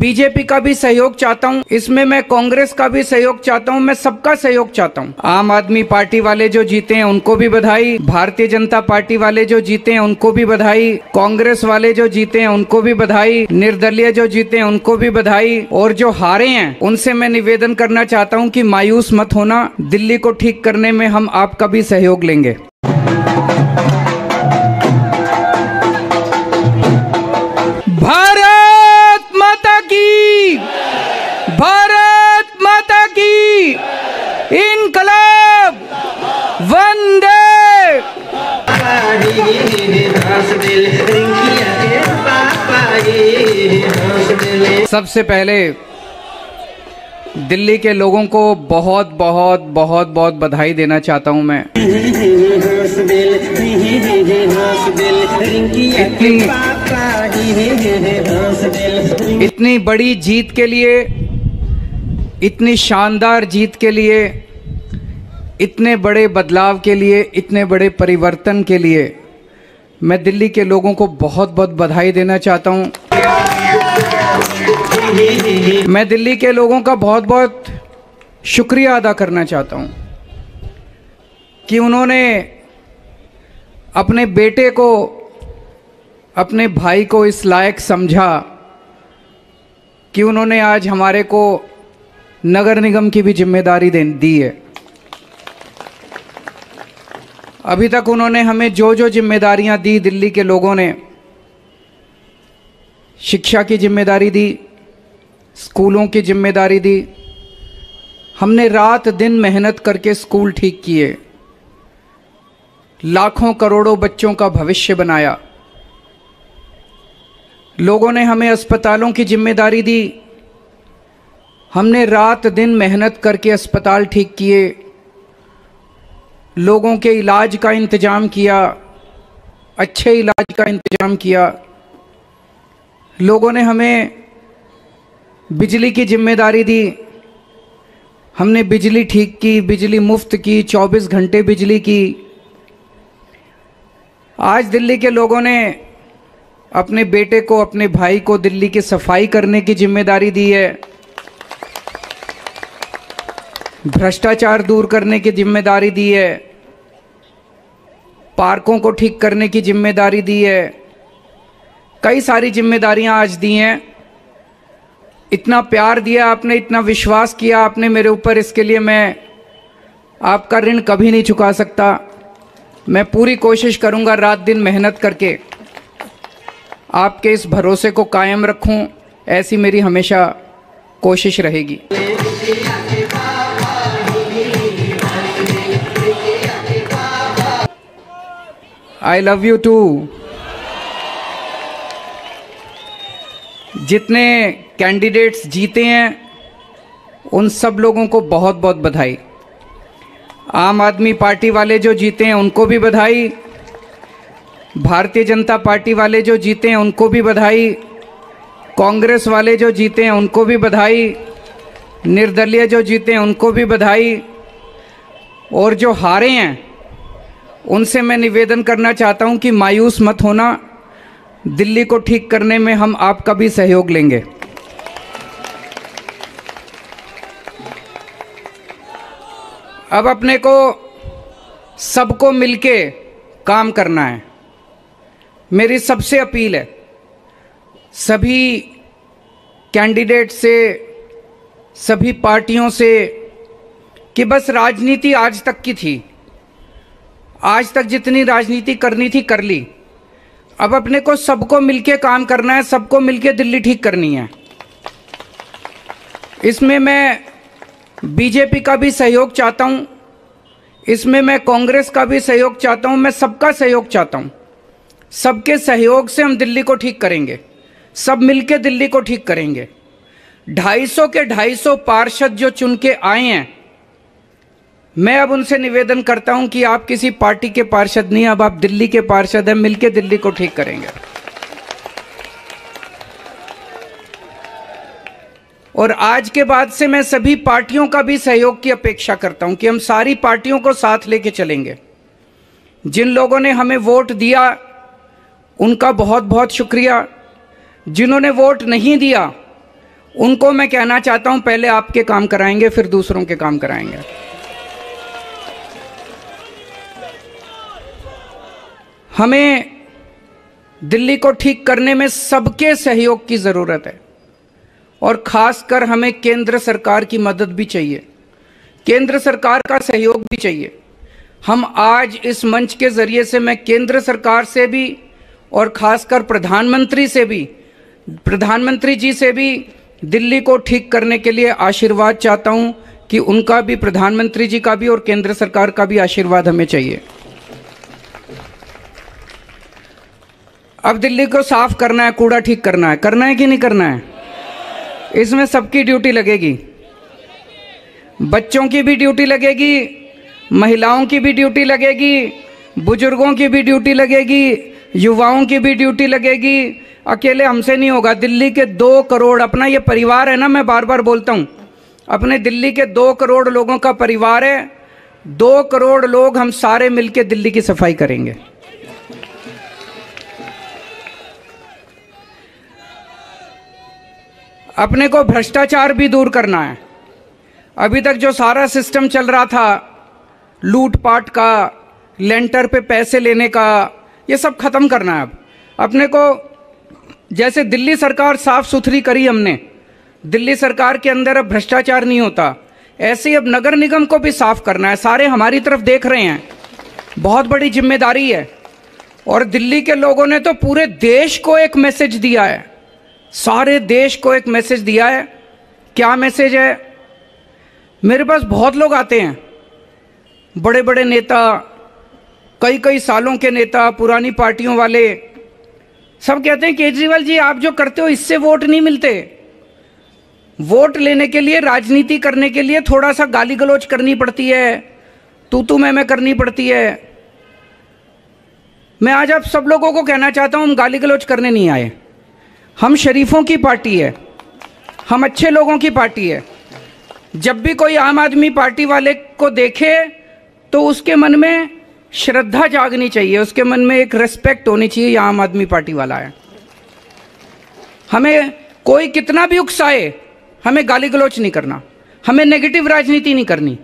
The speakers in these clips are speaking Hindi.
बीजेपी का भी सहयोग चाहता हूं, इसमें मैं कांग्रेस का भी सहयोग चाहता हूं, मैं सबका सहयोग चाहता हूं। आम आदमी पार्टी वाले जो जीते हैं उनको भी बधाई, भारतीय जनता पार्टी वाले जो जीते हैं उनको भी बधाई, कांग्रेस वाले जो जीते हैं उनको भी बधाई, निर्दलीय जो जीते हैं उनको भी बधाई, और जो हारे हैं उनसे मैं निवेदन करना चाहता हूं कि मायूस मत होना, दिल्ली को ठीक करने में हम आपका भी सहयोग लेंगे। भारत माता की, भारत माता की, इनकलाब, वंदे। सबसे पहले दिल्ली के लोगों को बहुत बहुत बहुत बहुत बधाई देना चाहता हूं मैं। इतनी बड़ी जीत के लिए, इतनी शानदार जीत के लिए, इतने बड़े बदलाव के लिए, इतने बड़े परिवर्तन के लिए मैं दिल्ली के लोगों को बहुत बहुत बधाई देना चाहता हूं। मैं दिल्ली के लोगों का बहुत बहुत शुक्रिया अदा करना चाहता हूं कि उन्होंने अपने बेटे को, अपने भाई को इस लायक समझा कि उन्होंने आज हमारे को नगर निगम की भी जिम्मेदारी दी है। अभी तक उन्होंने हमें जो जो जिम्मेदारियां दी, दिल्ली के लोगों ने शिक्षा की जिम्मेदारी दी, स्कूलों की जिम्मेदारी दी, हमने रात दिन मेहनत करके स्कूल ठीक किए, लाखों करोड़ों बच्चों का भविष्य बनाया। लोगों ने हमें अस्पतालों की जिम्मेदारी दी, हमने रात दिन मेहनत करके अस्पताल ठीक किए, लोगों के इलाज का इंतजाम किया, अच्छे इलाज का इंतजाम किया। लोगों ने हमें बिजली की जिम्मेदारी दी, हमने बिजली ठीक की, बिजली मुफ्त की, 24 घंटे बिजली की। आज दिल्ली के लोगों ने अपने बेटे को, अपने भाई को दिल्ली की सफाई करने की जिम्मेदारी दी है, भ्रष्टाचार दूर करने की जिम्मेदारी दी है, पार्कों को ठीक करने की जिम्मेदारी दी है, कई सारी जिम्मेदारियां आज दी हैं। इतना प्यार दिया आपने, इतना विश्वास किया आपने मेरे ऊपर, इसके लिए मैं आपका ऋण कभी नहीं चुका सकता। मैं पूरी कोशिश करूंगा रात दिन मेहनत करके आपके इस भरोसे को कायम रखूं, ऐसी मेरी हमेशा कोशिश रहेगी। I love you too. जितने कैंडिडेट्स जीते हैं उन सब लोगों को बहुत बहुत बधाई। आम आदमी पार्टी वाले जो जीते हैं उनको भी बधाई, भारतीय जनता पार्टी वाले जो जीते हैं उनको भी बधाई, कांग्रेस वाले जो जीते हैं उनको भी बधाई, निर्दलीय जो जीते हैं उनको भी बधाई, और जो हारे हैं उनसे मैं निवेदन करना चाहता हूं कि मायूस मत होना, दिल्ली को ठीक करने में हम आपका भी सहयोग लेंगे। अब अपने को सबको मिलके काम करना है। मेरी सबसे अपील है सभी कैंडिडेट से, सभी पार्टियों से, कि बस राजनीति आज तक की थी, आज तक जितनी राजनीति करनी थी कर ली। अब अपने को सबको मिलके काम करना है, सबको मिलके दिल्ली ठीक करनी है। इसमें मैं बीजेपी का भी सहयोग चाहता हूं, इसमें मैं कांग्रेस का भी सहयोग चाहता हूं, मैं सबका सहयोग चाहता हूं। सबके सहयोग से हम दिल्ली को ठीक करेंगे, सब मिलके दिल्ली को ठीक करेंगे। 250 के 250 पार्षद जो चुन के आए हैं, मैं अब उनसे निवेदन करता हूं कि आप किसी पार्टी के पार्षद नहीं, अब आप दिल्ली के पार्षद हैं, मिलके दिल्ली को ठीक करेंगे। और आज के बाद से मैं सभी पार्टियों का भी सहयोग की अपेक्षा करता हूं कि हम सारी पार्टियों को साथ लेके चलेंगे। जिन लोगों ने हमें वोट दिया उनका बहुत बहुत शुक्रिया, जिन्होंने वोट नहीं दिया उनको मैं कहना चाहता हूं, पहले आपके काम कराएंगे फिर दूसरों के काम कराएंगे। हमें दिल्ली को ठीक करने में सबके सहयोग की जरूरत है और खासकर हमें केंद्र सरकार की मदद भी चाहिए, केंद्र सरकार का सहयोग भी चाहिए। हम आज इस मंच के जरिए से मैं केंद्र सरकार से भी और खासकर प्रधानमंत्री जी से भी दिल्ली को ठीक करने के लिए आशीर्वाद चाहता हूं कि उनका भी, प्रधानमंत्री जी का भी और केंद्र सरकार का भी आशीर्वाद हमें चाहिए। अब दिल्ली को साफ करना है, कूड़ा ठीक करना है कि नहीं करना है? इसमें सबकी ड्यूटी लगेगी, बच्चों की भी ड्यूटी लगेगी, महिलाओं की भी ड्यूटी लगेगी, बुजुर्गों की भी ड्यूटी लगेगी, युवाओं की भी ड्यूटी लगेगी। अकेले हमसे नहीं होगा। दिल्ली के 2 करोड़, अपना ये परिवार है ना, मैं बार बार बोलता हूँ, अपने दिल्ली के 2 करोड़ लोगों का परिवार है। 2 करोड़ लोग हम सारे मिलकर दिल्ली की सफाई करेंगे। अपने को भ्रष्टाचार भी दूर करना है। अभी तक जो सारा सिस्टम चल रहा था, लूटपाट का, लेंटर पे पैसे लेने का, ये सब खत्म करना है। अब अपने को, जैसे दिल्ली सरकार साफ सुथरी करी हमने, दिल्ली सरकार के अंदर अब भ्रष्टाचार नहीं होता, ऐसे ही अब नगर निगम को भी साफ करना है। सारे हमारी तरफ देख रहे हैं, बहुत बड़ी जिम्मेदारी है। और दिल्ली के लोगों ने तो पूरे देश को एक मैसेज दिया है, सारे देश को एक मैसेज दिया है। क्या मैसेज है? मेरे पास बहुत लोग आते हैं, बड़े बड़े नेता, कई कई सालों के नेता, पुरानी पार्टियों वाले, सब कहते हैं केजरीवाल जी आप जो करते हो इससे वोट नहीं मिलते। वोट लेने के लिए, राजनीति करने के लिए थोड़ा सा गाली गलौज करनी पड़ती है, तू मैं करनी पड़ती है। मैं आज आप सब लोगों को कहना चाहता हूं, हम गाली गलौज करने नहीं आए। हम शरीफों की पार्टी है, हम अच्छे लोगों की पार्टी है। जब भी कोई आम आदमी पार्टी वाले को देखे तो उसके मन में श्रद्धा जागनी चाहिए, उसके मन में एक रेस्पेक्ट होनी चाहिए, ये आम आदमी पार्टी वाला है। हमें कोई कितना भी उकसाए, हमें गाली गलौच नहीं करना, हमें नेगेटिव राजनीति नहीं करनी।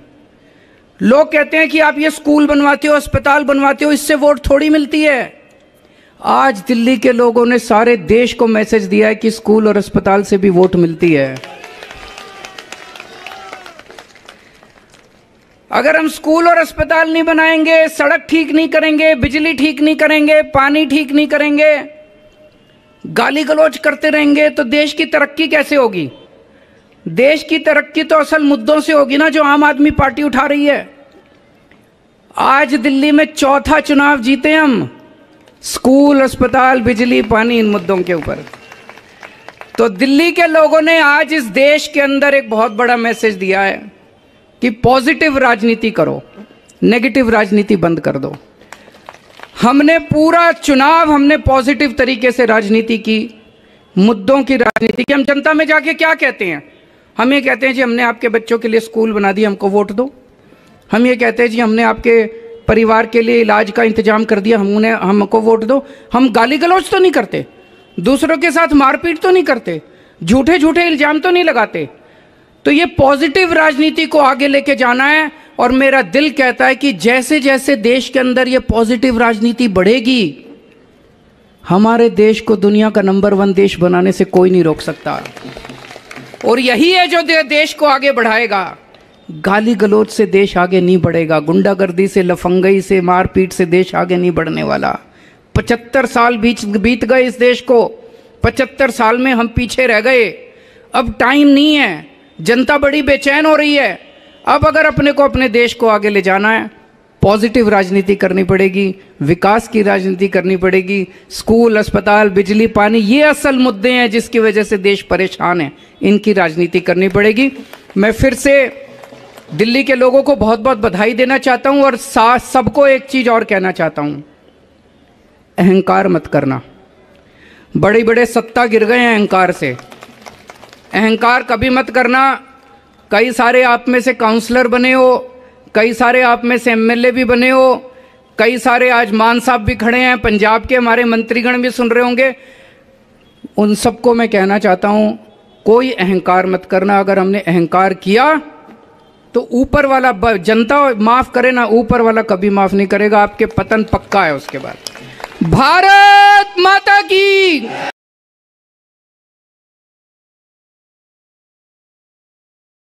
लोग कहते हैं कि आप ये स्कूल बनवाते हो, अस्पताल बनवाते हो, इससे वोट थोड़ी मिलती है। आज दिल्ली के लोगों ने सारे देश को मैसेज दिया है कि स्कूल और अस्पताल से भी वोट मिलती है। अगर हम स्कूल और अस्पताल नहीं बनाएंगे, सड़क ठीक नहीं करेंगे, बिजली ठीक नहीं करेंगे, पानी ठीक नहीं करेंगे, गाली गलौज करते रहेंगे, तो देश की तरक्की कैसे होगी? देश की तरक्की तो असल मुद्दों से होगी ना, जो आम आदमी पार्टी उठा रही है। आज दिल्ली में 4था चुनाव जीते हम, स्कूल, अस्पताल, बिजली, पानी, इन मुद्दों के ऊपर। तो दिल्ली के लोगों ने आज इस देश के अंदर एक बहुत बड़ा मैसेज दिया है कि पॉजिटिव राजनीति करो, नेगेटिव राजनीति बंद कर दो। हमने पूरा चुनाव पॉजिटिव तरीके से राजनीति की, मुद्दों की राजनीति की। हम जनता में जाके क्या कहते हैं? हम ये कहते हैं जी हमने आपके बच्चों के लिए स्कूल बना दिया, हमको वोट दो। हम ये कहते हैं जी हमने आपके परिवार के लिए इलाज का इंतजाम कर दिया, हमको वोट दो। हम गाली गलौज तो नहीं करते, दूसरों के साथ मारपीट तो नहीं करते, झूठे झूठे इल्जाम तो नहीं लगाते। तो ये पॉजिटिव राजनीति को आगे लेके जाना है। और मेरा दिल कहता है कि जैसे जैसे देश के अंदर ये पॉजिटिव राजनीति बढ़ेगी, हमारे देश को दुनिया का नंबर 1 देश बनाने से कोई नहीं रोक सकता। और यही है जो देश को आगे बढ़ाएगा। गाली गलौज से देश आगे नहीं बढ़ेगा, गुंडागर्दी से, लफंगई से, मारपीट से देश आगे नहीं बढ़ने वाला। 75 साल बीत गए इस देश को, 75 साल में हम पीछे रह गए। अब टाइम नहीं है, जनता बड़ी बेचैन हो रही है। अब अगर अपने को, अपने देश को आगे ले जाना है, पॉजिटिव राजनीति करनी पड़ेगी, विकास की राजनीति करनी पड़ेगी। स्कूल, अस्पताल, बिजली, पानी, ये असल मुद्दे हैं जिसकी वजह से देश परेशान है, इनकी राजनीति करनी पड़ेगी। मैं फिर से दिल्ली के लोगों को बहुत बहुत बधाई देना चाहता हूं और सबको एक चीज और कहना चाहता हूं, अहंकार मत करना। बड़े बड़े सत्ता गिर गए हैं अहंकार से, अहंकार कभी मत करना। कई सारे आप में से काउंसलर बने हो, कई सारे आप में से एमएलए भी बने हो, कई सारे आज मान साहब भी खड़े हैं, पंजाब के हमारे मंत्रीगण भी सुन रहे होंगे। उन सबको मैं कहना चाहता हूं, कोई अहंकार मत करना। अगर हमने अहंकार किया तो ऊपर वाला, जनता माफ करे ना, ऊपर वाला कभी माफ नहीं करेगा। आपके पतन पक्का है उसके बाद। भारत माता की।